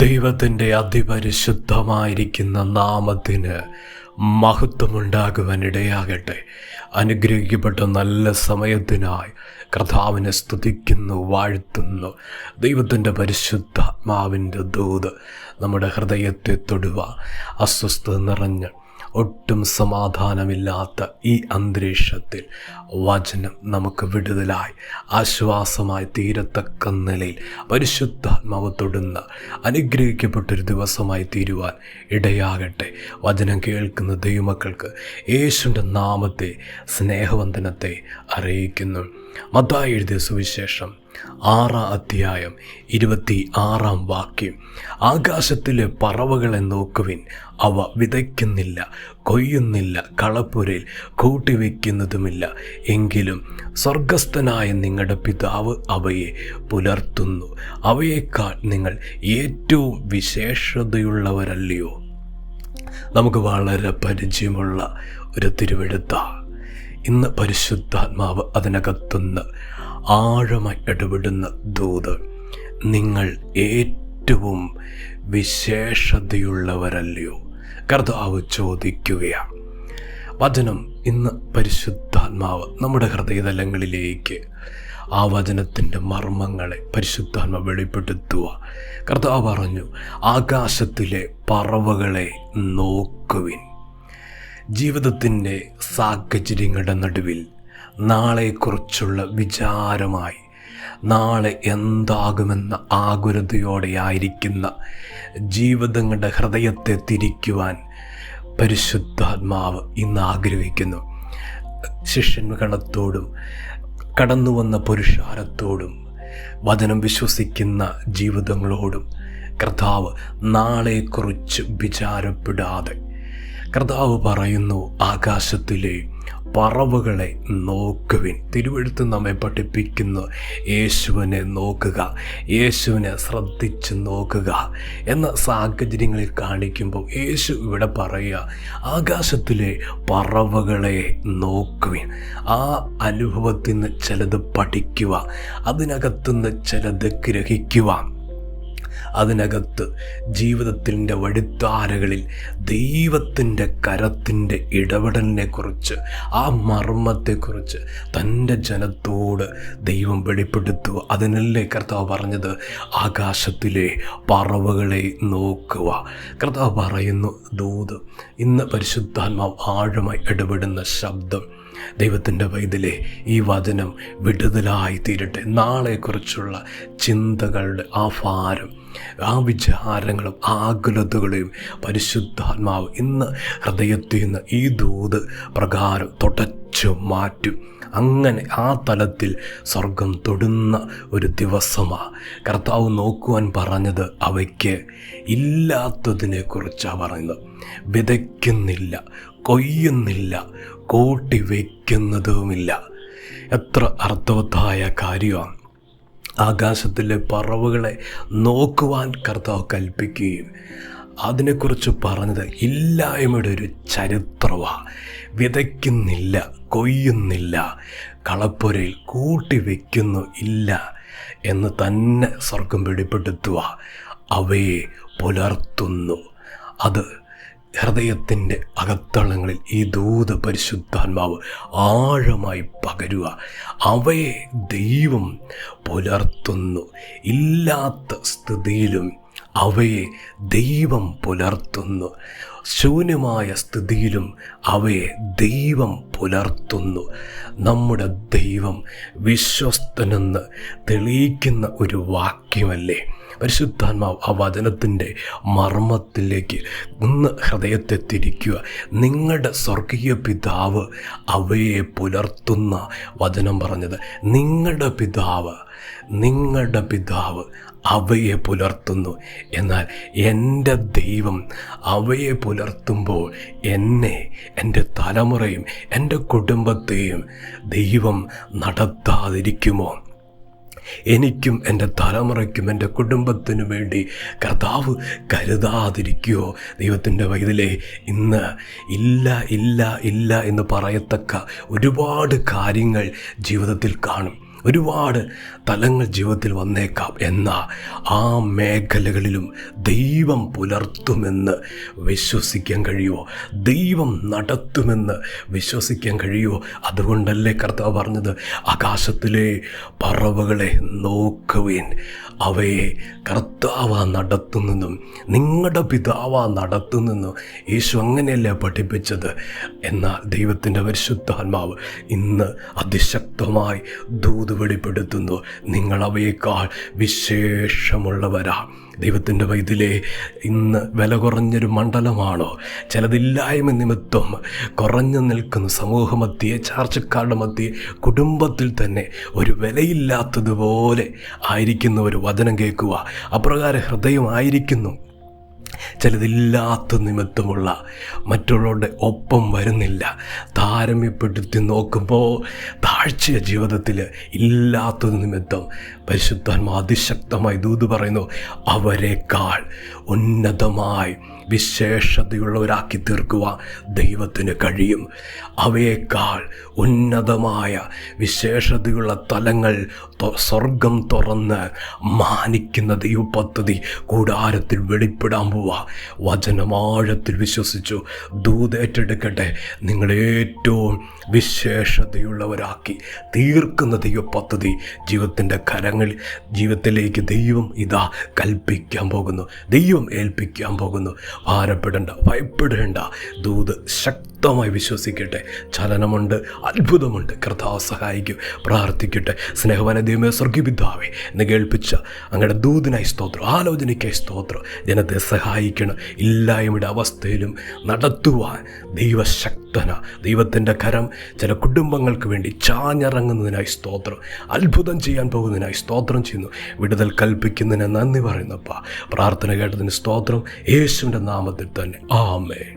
ദൈവത്തിൻ്റെ അതിപരിശുദ്ധമായിരിക്കുന്ന നാമത്തിന് മഹത്വമുണ്ടാകുവാനിടയാകട്ടെ. അനുഗ്രഹിക്കപ്പെട്ട നല്ല സമയത്തിനായി കർത്താവിനെ സ്തുതിക്കുന്നു, വാഴ്ത്തുന്നു. ദൈവത്തിൻ്റെ പരിശുദ്ധാത്മാവിൻ്റെ ദൂത് നമ്മുടെ ഹൃദയത്തെ തൊടുക. അസ്വസ്ഥത നിറഞ്ഞ് ഒട്ടും സമാധാനമില്ലാത്ത ഈ അന്തരീക്ഷത്തിൽ വചനം നമുക്ക് വിടുതലായി ആശ്വാസമായി തീരത്തക്ക നിലയിൽ പരിശുദ്ധാത്മാവ് തൊടുന്ന അനുഗ്രഹിക്കപ്പെട്ടൊരു ദിവസമായി തീരുവാൻ ഇടയാകട്ടെ. വചനം കേൾക്കുന്ന ദൈവമക്കൾക്ക് യേശുവിൻ്റെ നാമത്തെ സ്നേഹവന്ദനത്തെ അറിയിക്കുന്നു. മത്തായി എഴുതിയ സുവിശേഷം 6-ാം അധ്യായം 26-ാം വാക്യം. ആകാശത്തിലെ പറവകളെ നോക്കുവിൻ, അവ വിതയ്ക്കുന്നില്ല, കൊയ്യുന്നില്ല, കളപ്പുരയിൽ കൂട്ടിവെക്കുന്നതുമില്ല. എങ്കിലും സ്വർഗസ്ഥനായ നിങ്ങളുടെ പിതാവ് അവയെ പുലർത്തുന്നു. അവയേക്കാൾ നിങ്ങൾ ഏറ്റവും വിശേഷതയുള്ളവരല്ലയോ? നമുക്ക് വളരെ പരിചയമുള്ള ഒരു തിരുവെഴുത്ത. ഇന്ന് പരിശുദ്ധാത്മാവ് അതിനകത്തുനിന്ന് ആഴമായി ഇടപെടുന്ന ദൂത്, നിങ്ങൾ ഏറ്റവും വിശേഷതയുള്ളവരല്ലയോ? കർത്താവ് ചോദിക്കുകയാണ്. വചനം ഇന്ന് പരിശുദ്ധാത്മാവ് നമ്മുടെ ഹൃദയതലങ്ങളിലേക്ക് ആ വചനത്തിൻ്റെ മർമ്മങ്ങളെ പരിശുദ്ധാത്മാവ് വെളിപ്പെടുത്തുക. കർത്താവ് പറഞ്ഞു, ആകാശത്തിലെ പറവകളെ നോക്കുവിൻ. ജീവിതത്തിൻ്റെ സാഹചര്യങ്ങളുടെ നടുവിൽ നാളെക്കുറിച്ചുള്ള വിചാരമായി, നാളെ എന്താകുമെന്ന ആകുലതയോടെയായിരിക്കുന്ന ജീവിതങ്ങളുടെ ഹൃദയത്തെ തിരിക്കുവാൻ പരിശുദ്ധാത്മാവ് ഇന്ന് ആഗ്രഹിക്കുന്നു. ശിഷ്യഗണത്തോടും കടന്നു വന്ന പുരുഷാരത്തോടും വചനം വിശ്വസിക്കുന്ന ജീവിതങ്ങളോടും കർത്താവ് നാളെക്കുറിച്ച് വിചാരപ്പെടാതെ കർത്താവ് പറയുന്നു, ആകാശത്തിലെ പറവകളെ നോക്കുവിൻ. തിരുവെഴുത്ത് നമ്മെ പഠിപ്പിക്കുന്നു, യേശുവിനെ നോക്കുക, യേശുവിനെ ശ്രദ്ധിച്ച് നോക്കുക എന്ന സാഹചര്യങ്ങളിൽ കാണിക്കുമ്പോൾ യേശു ഇവിടെ പറയുക, ആകാശത്തിലെ പറവകളെ നോക്കുവിൻ. ആ അനുഭവത്തിൽ നിന്ന് ചിലത് പഠിക്കുക, അതിനകത്തുനിന്ന് ചിലത് ഗ്രഹിക്കുക. അതിനകത്ത് ജീവിതത്തിൻ്റെ വഴിത്താരകളിൽ ദൈവത്തിൻ്റെ കരത്തിൻ്റെ ഇടപെടലിനെക്കുറിച്ച്, ആ മർമ്മത്തെക്കുറിച്ച് തൻ്റെ ജനത്തോട് ദൈവം വെളിപ്പെടുത്തുക. അതിനല്ലേ കർത്താവ് പറഞ്ഞത്, ആകാശത്തിലെ പറവകളെ നോക്കുക. കർത്താവ് പറയുന്നു ദൂത്. ഇന്ന് പരിശുദ്ധാത്മാവ് ആഴമായി ഇടപെടുന്ന ശബ്ദം, ദൈവത്തിൻ്റെ പൈതലേ, ഈ വചനം വിടുതലായി തീരട്ടെ. നാളെക്കുറിച്ചുള്ള ചിന്തകളുടെ ആ ഭാരം, ആ വിചാരങ്ങളും ആകുലതകളെയും പരിശുദ്ധാത്മാവ് ഇന്ന് ഹൃദയത്തിൽ നിന്ന് ഈ ദൂത് പ്രകാരം തുടച്ചു മാറ്റും. അങ്ങനെ ആ തലത്തിൽ സ്വർഗം തൊടുന്ന ഒരു ദിവസമാണ്. കർത്താവ് നോക്കുവാൻ പറഞ്ഞത് അവയ്ക്ക് ഇല്ലാത്തതിനെക്കുറിച്ചാണ് പറയുന്നത്. വിതയ്ക്കുന്നില്ല, കൊയ്യുന്നില്ല, കൂട്ടി വയ്ക്കുന്നതുമില്ല. എത്ര അർത്ഥവത്തായ കാര്യമാണ്. ആകാശത്തിലെ പറവകളെ നോക്കുവാൻ കർത്താവ് കൽപ്പിക്കുകയും അതിനെക്കുറിച്ച് പറഞ്ഞത് ഇല്ലായ്മയുടെ ഒരു ചരിത്രമാണ്. വിതയ്ക്കുന്നില്ല, കൊയ്യുന്നില്ല, കളപ്പുരയിൽ കൂട്ടി വയ്ക്കുന്നു ഇല്ല എന്ന് തന്നെ സ്വർഗം വെളിപ്പെടുത്തുക. അവയെ പുലർത്തുന്നു. അത് ഹൃദയത്തിൻ്റെ അകത്തളങ്ങളിൽ ഈ ദൂത പരിശുദ്ധാത്മാവ് ആഴമായി പകരുക. അവയെ ദൈവം പുലർത്തുന്നു. ഇല്ലാത്ത സ്ഥിതിയിലും അവയെ ദൈവം പുലർത്തുന്നു. ശൂന്യമായ സ്ഥിതിയിലും അവയെ ദൈവം പുലർത്തുന്നു. നമ്മുടെ ദൈവം വിശ്വസ്തനെന്ന് തെളിയിക്കുന്ന ഒരു വാക്യമല്ലേ പരിശുദ്ധാത്മാവ് ആ വചനത്തിൻ്റെ മർമ്മത്തിലേക്ക് ഒന്ന് ഹൃദയത്തെ തിരിക്കുക. നിങ്ങളുടെ സ്വർഗീയ പിതാവ് അവയെ പുലർത്തുന്ന വചനം പറഞ്ഞത്, നിങ്ങളുടെ പിതാവ് അവയെ പുലർത്തുന്നു. എന്നാൽ എൻ്റെ ദൈവം അവയെ പുലർത്തുമ്പോൾ എന്നെ, എൻ്റെ തലമുറയും എൻ്റെ കുടുംബത്തെയും ദൈവം നടത്താതിരിക്കുമോ? എനിക്കും എൻ്റെ തലമുറയ്ക്കും എൻ്റെ കുടുംബത്തിനു വേണ്ടി കർത്താവ് കരുതാതിരിക്കുമോ? ദൈവത്തിൻ്റെ പൈതലേ, ഇന്ന് ഇല്ല ഇല്ല ഇല്ല എന്ന് പറയത്തക്ക ഒരുപാട് കാര്യങ്ങൾ ജീവിതത്തിൽ കാണും. ഒരുപാട് തലങ്ങൾ ജീവിതത്തിൽ വന്നേക്കാം. എന്നാൽ ആ മേഖലകളിലും ദൈവം പുലർത്തുമെന്ന് വിശ്വസിക്കാൻ കഴിയുമോ? ദൈവം നടത്തുമെന്ന് വിശ്വസിക്കാൻ കഴിയുമോ? അതുകൊണ്ടല്ലേ കർത്താവ് പറഞ്ഞത്, ആകാശത്തിലെ പറവകളെ നോക്കുവിൻ, അവയെ കർത്താവാ നടത്തുന്നെന്നും നിങ്ങളുടെ പിതാവാ നടത്തുന്നെന്നും യേശു അങ്ങനെയല്ലേ പഠിപ്പിച്ചത്. എന്നാൽ ദൈവത്തിൻ്റെ പരിശുദ്ധാത്മാവ് ഇന്ന് അതിശക്തമായി ദൂത് വെളിപ്പെടുത്തുന്നു, നിങ്ങൾ അവയേക്കാൾ വിശേഷമുള്ളവരാ. ദൈവത്തിൻ്റെ വൈദ്യലേ, ഇന്ന് വില കുറഞ്ഞൊരു മണ്ഡലമാണോ? ചിലതില്ലായ്മ നിമിത്തം കുറഞ്ഞു നിൽക്കുന്ന സമൂഹമധ്യേ, ചാർച്ചക്കാരുടെ മധ്യേ, കുടുംബത്തിൽ തന്നെ ഒരു വിലയില്ലാത്തതുപോലെ ആയിരിക്കുന്ന ഒരു വചനം കേൾക്കുക. അപ്രകാരം ഹൃദയമായിരിക്കുന്നു. ചിലതില്ലാത്ത നിമിത്തമുള്ള മറ്റുള്ളവരുടെ ഒപ്പം വരുന്നില്ല. താരമ്യപ്പെടുത്തി നോക്കുമ്പോൾ താഴ്ച ജീവിതത്തിൽ ഇല്ലാത്തത് നിമിത്തം പരിശുദ്ധാത്മാവ് അതിശക്തമായി ദൂത് പറയുന്നു, അവരെക്കാൾ ഉന്നതമായി വിശേഷതയുള്ളവരാക്കി തീർക്കുവാൻ ദൈവത്തിന് കഴിയും. അവയേക്കാൾ ഉന്നതമായ വിശേഷതയുള്ള തലങ്ങൾ സ്വർഗം തുറന്ന് മാനിക്കുന്ന ദൈവപദ്ധതി കൂടാരത്തിൽ വെളിപ്പെടാൻ പോവാ. വചനമാഴത്തിൽ വിശ്വസിച്ചു ദൂതേറ്റെടുക്കട്ടെ. നിങ്ങളേറ്റവും വിശേഷതയുള്ളവരാക്കി തീർക്കുന്ന ദൈവപദ്ധതി ജീവിതത്തിലേക്ക് ദൈവം ഇതാ കൽപ്പിക്കാൻ പോകുന്നു, ദൈവം ഏൽപ്പിക്കാൻ പോകുന്നു. ഭാരപ്പെടേണ്ട, ഭയപ്പെടേണ്ട. ദൂത് ശക്തമായി വിശ്വസിക്കട്ടെ. ചലനമുണ്ട്, അത്ഭുതമുണ്ട്. കർത്താവ് സഹായിക്കും. പ്രാർത്ഥിക്കട്ടെ. സ്നേഹവാന ദൈവമേ, സ്വർഗ്ഗപിതാവേ, എന്ന് കേൾപ്പിച്ച അങ്ങയുടെ ദൂതിനായി സ്തോത്രം, ആലോചനയ്ക്കായി സ്തോത്രം. ജനത്തെ സഹായിക്കണം. ഇല്ലായ്മയുടെ അവസ്ഥയിലും നടത്തുവാൻ ദൈവശക്തന, ദൈവത്തിൻ്റെ കരം ചില കുടുംബങ്ങൾക്ക് വേണ്ടി ചാഞ്ഞിറങ്ങുന്നതിനായി സ്തോത്രം. അത്ഭുതം ചെയ്യാൻ പോകുന്നതിനായി സ്തോത്രം ചെയ്യുന്നു. വിടുതൽ കൽപ്പിക്കുന്നതിന് നന്ദി പറയുന്നപ്പ. പ്രാർത്ഥന കേട്ടതിന് സ്തോത്രം. യേശുവിൻ്റെ നാമത്തിൽ തന്നെ. ആമേൻ.